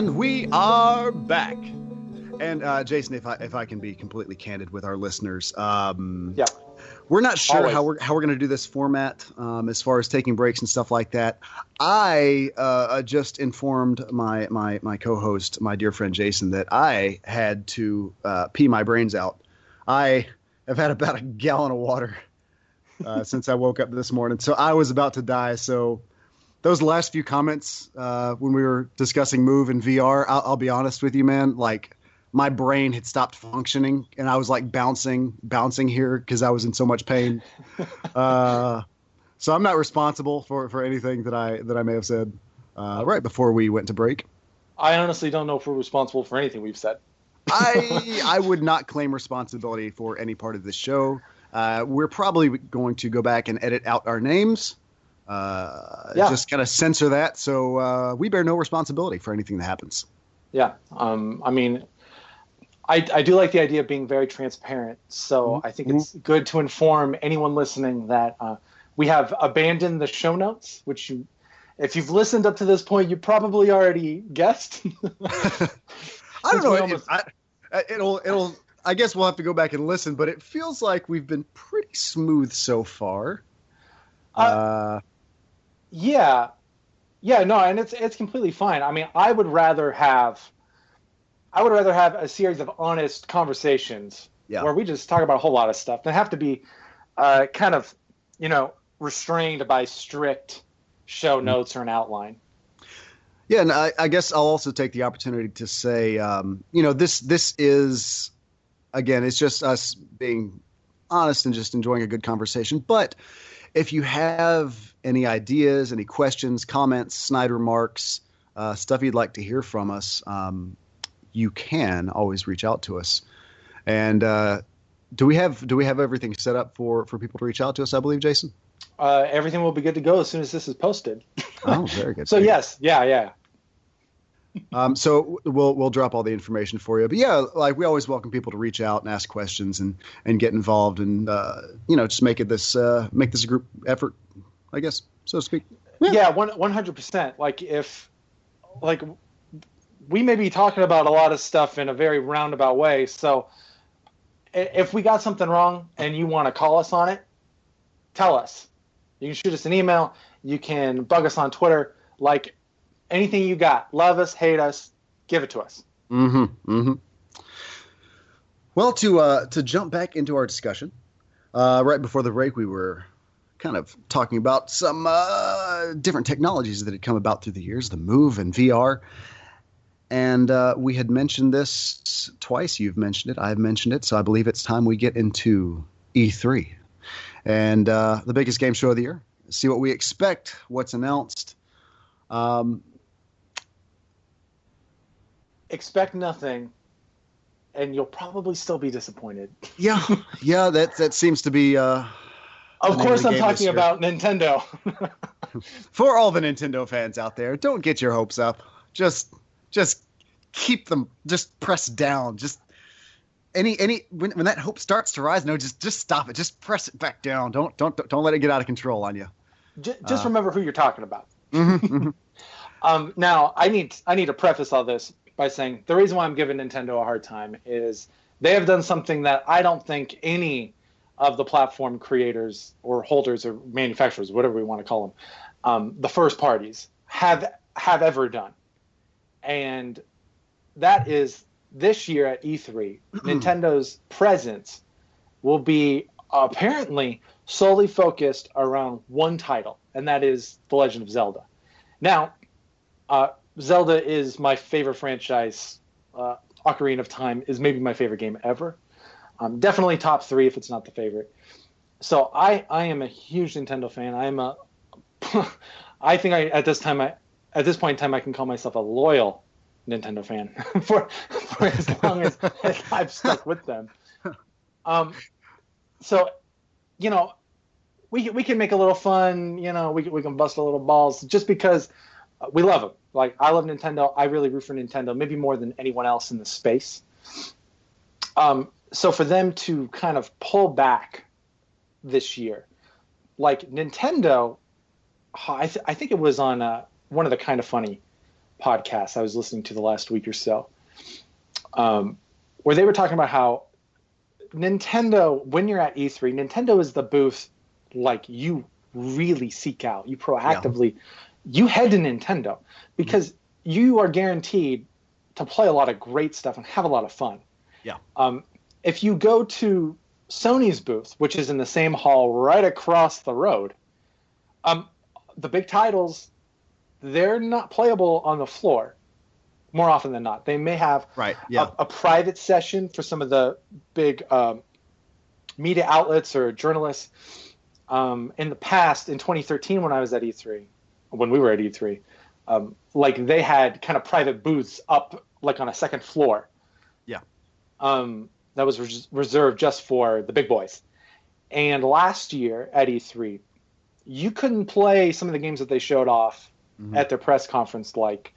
And we are back. And Jason, if I can be completely candid with our listeners, Yeah. we're not sure Always. how we're going to do this format as far as taking breaks and stuff like that. I just informed my co-host, my dear friend Jason, that I had to pee my brains out. I have had about a gallon of water since I woke up this morning, so I was about to die. So those last few comments when we were discussing Move and VR, I'll be honest with you, man, like my brain had stopped functioning and I was like bouncing here because I was in so much pain. So I'm not responsible for anything that I may have said right before we went to break. I honestly don't know if we're responsible for anything we've said. I would not claim responsibility for any part of this show. We're probably going to go back and edit out our names. Just kind of censor that. So we bear no responsibility for anything that happens. Yeah. I mean, I do like the idea of being very transparent. So I think it's good to inform anyone listening that we have abandoned the show notes, which if you've listened up to this point, you probably already guessed. I don't know. It'll. I guess we'll have to go back and listen, but it feels like we've been pretty smooth so far. Yeah, no, and it's completely fine. I mean, I would rather have a series of honest conversations where we just talk about a whole lot of stuff. They have to be kind of, restrained by strict show notes or an outline. Yeah, and I guess I'll also take the opportunity to say, this is, again, it's just us being honest and just enjoying a good conversation. But if you have any ideas, any questions, comments, snide remarks, stuff you'd like to hear from us, you can always reach out to us. And do we have everything set up for people to reach out to us, I believe, Jason? Everything will be good to go as soon as this is posted. Oh, very good. So yes, yeah. So we'll drop all the information for you. But yeah, like we always welcome people to reach out and ask questions and get involved and just make this a group effort, I guess, so to speak. Yeah, 100%. Like we may be talking about a lot of stuff in a very roundabout way. So if we got something wrong and you want to call us on it, tell us. You can shoot us an email. You can bug us on Twitter. Like anything you got. Love us, hate us, give it to us. Well, to jump back into our discussion, right before the break, we were kind of talking about some different technologies that had come about through the years, the Move and VR. And we had mentioned this twice. You've mentioned it. I've mentioned it. So I believe it's time we get into E3 and the biggest game show of the year. See what we expect, what's announced. Expect nothing, and you'll probably still be disappointed. Yeah, that seems to be. Of course, I'm talking about Nintendo. For all the Nintendo fans out there, don't get your hopes up. Just keep them. Just press down. Just when that hope starts to rise, no, just stop it. Just press it back down. Don't let it get out of control on you. Just remember who you're talking about. Now, I need to preface all this by saying the reason why I'm giving Nintendo a hard time is they have done something that I don't think any of the platform creators or holders or manufacturers, whatever we want to call them, the first parties have ever done. And that is this year at E3, Nintendo's presence will be apparently solely focused around one title, and that is The Legend of Zelda. Now, Zelda is my favorite franchise. Ocarina of Time is maybe my favorite game ever. Definitely top 3 if it's not the favorite. So I am a huge Nintendo fan. I think at this point in time I can call myself a loyal Nintendo fan for as long as I've stuck with them. So we can make a little fun. We can bust a little balls just because we love them. Like, I love Nintendo. I really root for Nintendo, maybe more than anyone else in the space. So for them to kind of pull back this year, like Nintendo, I think it was on one of the Kind of Funny podcasts I was listening to the last week or so, where they were talking about how Nintendo, when you're at E3, Nintendo is the booth like you really seek out. You proactively, you head to Nintendo because you are guaranteed to play a lot of great stuff and have a lot of fun. Yeah. If you go to Sony's booth, which is in the same hall right across the road, the big titles, they're not playable on the floor more often than not. They may have a private session for some of the big media outlets or journalists. In the past, in 2013, when I was at E3, when we were at E3, like they had kind of private booths up like on a second floor. Yeah. That was reserved just for the big boys. And last year at E3, you couldn't play some of the games that they showed off at their press conference, like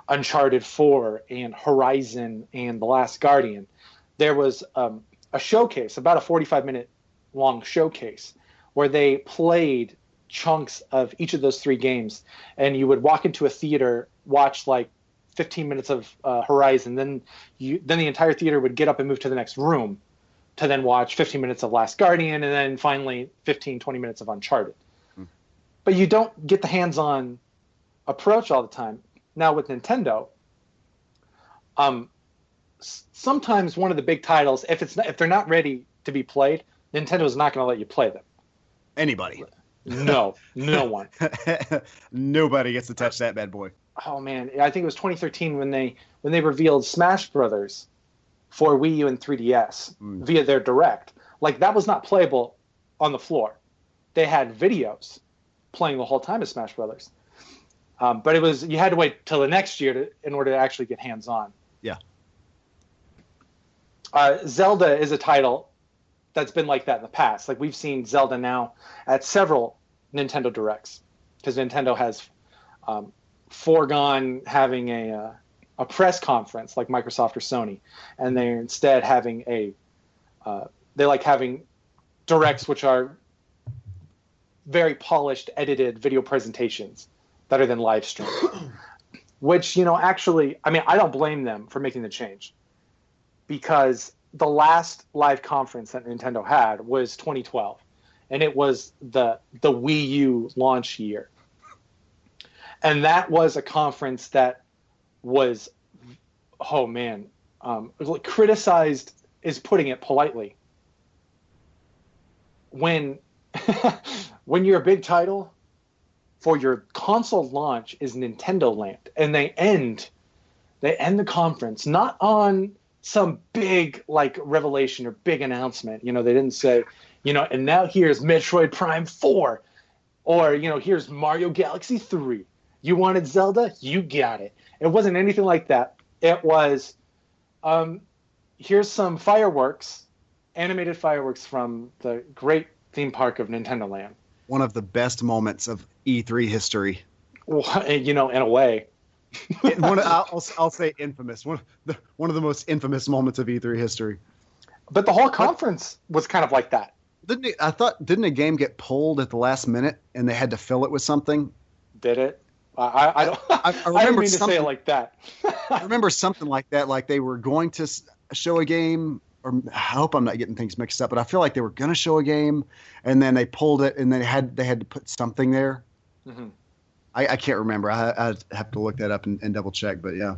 Uncharted 4 and Horizon and The Last Guardian. There was a showcase, about a 45-minute long showcase, where they played chunks of each of those 3 games. And you would walk into a theater, watch like 15 minutes of Horizon, then the entire theater would get up and move to the next room to then watch 15 minutes of Last Guardian, and then finally 15, 20 minutes of Uncharted. But you don't get the hands-on approach all the time. Now with Nintendo, sometimes one of the big titles, if they're not ready to be played, Nintendo's not going to let you play them. Anybody? No one. Nobody gets to touch that bad boy. Oh man, I think it was 2013 when they revealed Smash Brothers for Wii U and 3DS via their Direct. Like that was not playable on the floor. They had videos playing the whole time as Smash Brothers. But you had to wait till the next year in order to actually get hands-on. Yeah. Zelda is a title that's been like that in the past. Like we've seen Zelda now at several Nintendo Directs because Nintendo has foregone having a press conference like Microsoft or Sony, and they're instead having they like having Directs which are very polished, edited video presentations better than live stream. Which, actually, I mean, I don't blame them for making the change because the last live conference that Nintendo had was 2012, and it was the Wii U launch year. And that was a conference that was, oh man, criticized is putting it politely. When you're a big title, for your console launch is NintendoLand, and they end the conference not on some big like revelation or big announcement. They didn't say, and now here's Metroid Prime 4, or here's Mario Galaxy 3. You wanted Zelda, you got it. It wasn't anything like that. It was, here's some fireworks, animated fireworks from the great theme park of NintendoLand. One of the best moments of E3 history. Well, in a way. I'll say infamous. One of the most infamous moments of E3 history. But the whole conference was kind of like that. Didn't a game get pulled at the last minute and they had to fill it with something? Did it? I don't. I didn't mean to say it like that. I remember something like that. Like they were going to show a game. Or I hope I'm not getting things mixed up, but I feel like they were going to show a game, and then they pulled it, and they had to put something there. Mm-hmm. I can't remember. I have to look that up and double check. But yeah,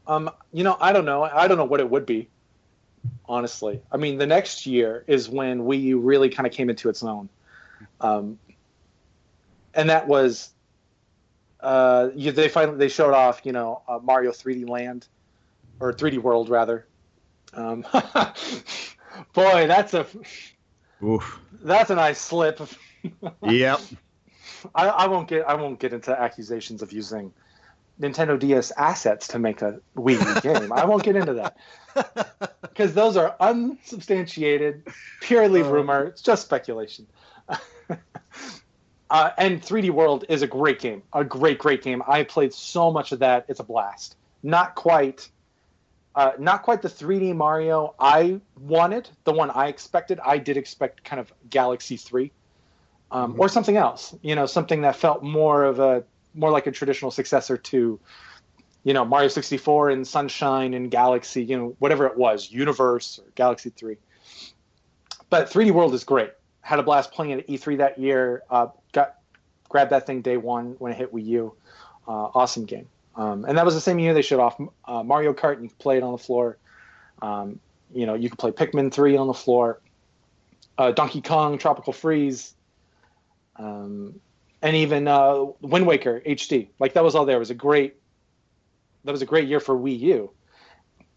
I don't know. I don't know what it would be, honestly. I mean, the next year is when Wii U really kind of came into its own, and that was they showed off Mario 3D Land or 3D World rather. Boy, that's a nice slip. Yep. I won't get into accusations of using Nintendo DS assets to make a Wii U game. I won't get into that because those are unsubstantiated, purely rumor. It's just speculation. And 3D World is a great game, a great game. I played so much of that; it's a blast. Not quite the 3D Mario I wanted, the one I expected. I did expect kind of Galaxy 3, or something else. Something that felt more like a traditional successor to, Mario 64 and Sunshine and Galaxy, whatever it was, Universe or Galaxy 3. But 3D World is great. Had a blast playing it at E3 that year. Grabbed that thing day one when it hit Wii U. Awesome game. And that was the same year they showed off Mario Kart, and you could play it on the floor. You could play Pikmin 3 on the floor. Donkey Kong, Tropical Freeze, and even Wind Waker HD. Like, that was all there. That was a great year for Wii U.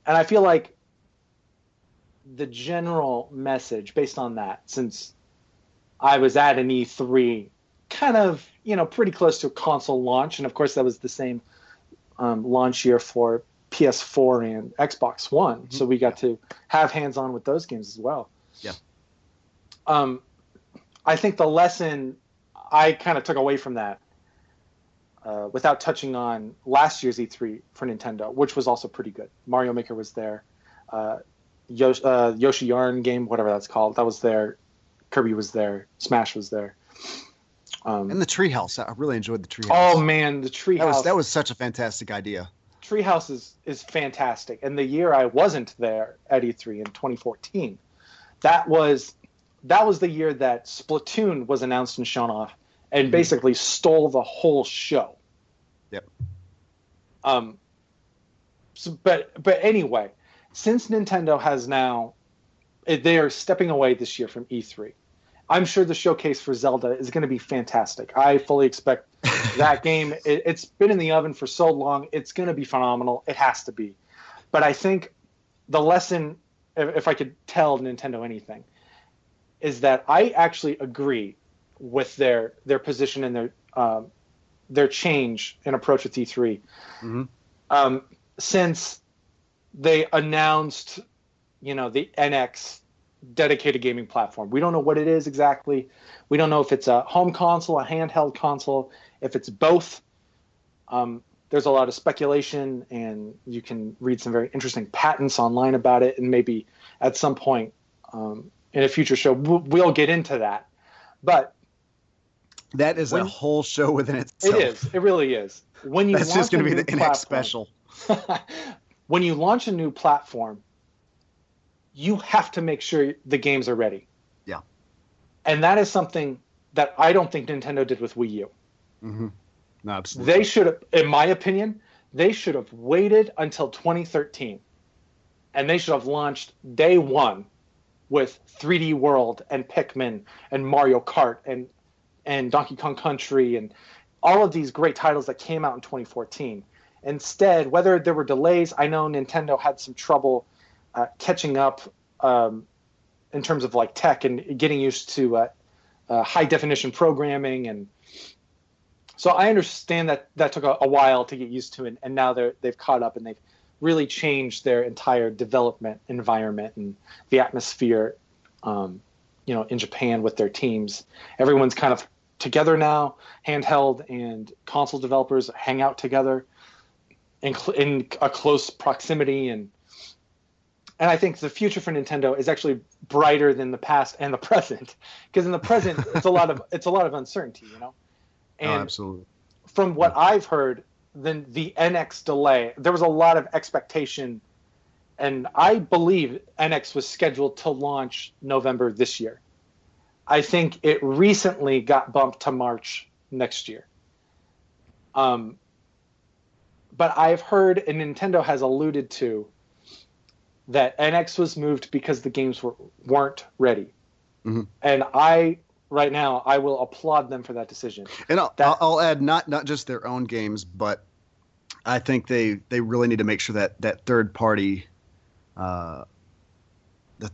And I feel like the general message based on that, since I was at an E3 kind of, pretty close to a console launch, and of course that was the same launch year for PS4 and Xbox One, so we got to have hands-on with those games as well. Yeah. I think the lesson I kind of took away from that, without touching on last year's E3 for Nintendo, which was also pretty good. Mario Maker was there. Yoshi Yarn game, whatever that's called, that was there. Kirby was there. Smash was there. And the Treehouse. I really enjoyed the Treehouse. Oh, man, the Treehouse. That was such a fantastic idea. Treehouse is fantastic. And the year I wasn't there at E3 in 2014, that was the year that Splatoon was announced and shown off and basically stole the whole show. Yep. But anyway, since Nintendo has now, they are stepping away this year from E3. I'm sure the showcase for Zelda is going to be fantastic. I fully expect that game. It's been in the oven for so long. It's going to be phenomenal. It has to be. But I think the lesson, if I could tell Nintendo anything, is that I actually agree with their position and their change in approach with E3. Mm-hmm. Since they announced, the NX dedicated gaming platform. We don't know what it is exactly. We don't know if it's a home console, a handheld console, if it's both. There's a lot of speculation, and you can read some very interesting patents online about it, and maybe at some point in a future show we'll get into that. But that is a whole show within itself. It is. It really is. That's just going to be the NX special. When you launch a new platform, you have to make sure the games are ready. Yeah. And that is something that I don't think Nintendo did with Wii U. Mm-hmm. No, absolutely. They should have, in my opinion, they should have waited until 2013. And they should have launched day one with 3D World and Pikmin and Mario Kart and Donkey Kong Country and all of these great titles that came out in 2014. Instead, whether there were delays, I know Nintendo had some trouble catching up in terms of like tech and getting used to high definition programming, and so I understand that took a while to get used to, and now they've caught up and they've really changed their entire development environment and the atmosphere, in Japan with their teams. Everyone's kind of together now. Handheld and console developers hang out together in a close proximity, and I think the future for Nintendo is actually brighter than the past and the present, because in the present it's a lot of uncertainty, And absolutely. From what I've heard, then the NX delay, there was a lot of expectation, and I believe NX was scheduled to launch November this year. I think it recently got bumped to March next year. But I've heard, and Nintendo has alluded to, that NX was moved because the games weren't ready. Mm-hmm. And right now, I will applaud them for that decision. And I'll add not just their own games, but I think they really need to make sure that third party, the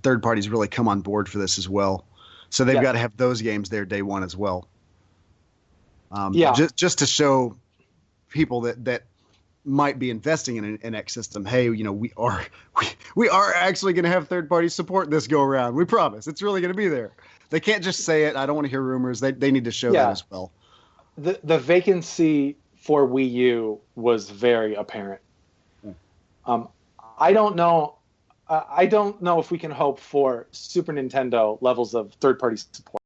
third parties really come on board for this as well. So they've got to have those games there day one as well. Just to show people that might be investing in an NX system. Hey, we are actually going to have third party support this go around. We promise. It's really going to be there. They can't just say it. I don't want to hear rumors. They need to show that as well. The vacancy for Wii U was very apparent. I don't know if we can hope for Super Nintendo levels of third party support.